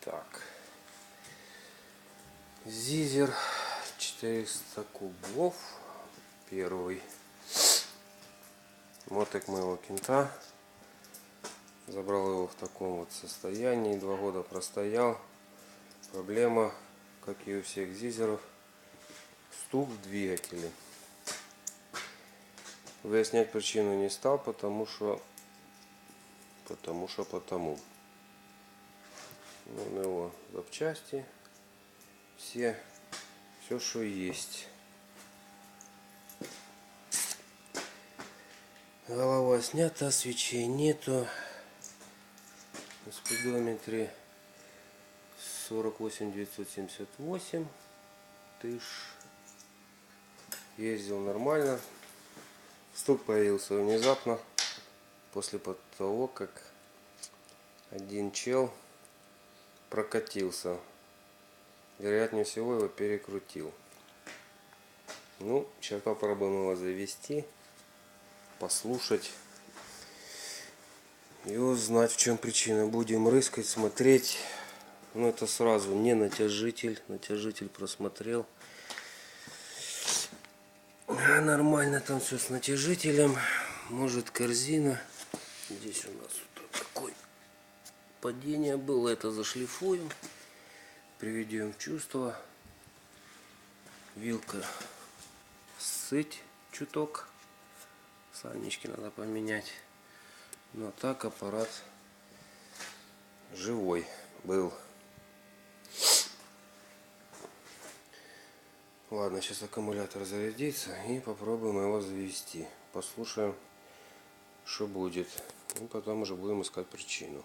Так, Зизер 400 кубов, первый. Мотик моего кента. Забрал его в таком вот состоянии, 2 года простоял. Проблема, как и у всех зизеров, стук в двигателе. Выяснять причину не стал, потому. Вон его запчасти, все, что есть. Голова снята, свечей нету. На спидометре 48 978 тысяч. Ездил нормально. Стук появился внезапно после того, как один чел прокатился. Вероятнее всего его перекрутил. Ну, сейчас попробуем его завести, послушать и узнать, в чем причина. Будем рыскать, смотреть. Но это сразу не натяжитель. Натяжитель просмотрел. Нормально там все с натяжителем. Может, корзина. Здесь у нас вот такое падение было. Это зашлифуем. Приведем в чувство. Вилка ссыть чуток. Сальнички надо поменять. Но так аппарат живой был. Ладно, сейчас аккумулятор зарядится и попробуем его завести. Послушаем, что будет. И потом уже будем искать причину.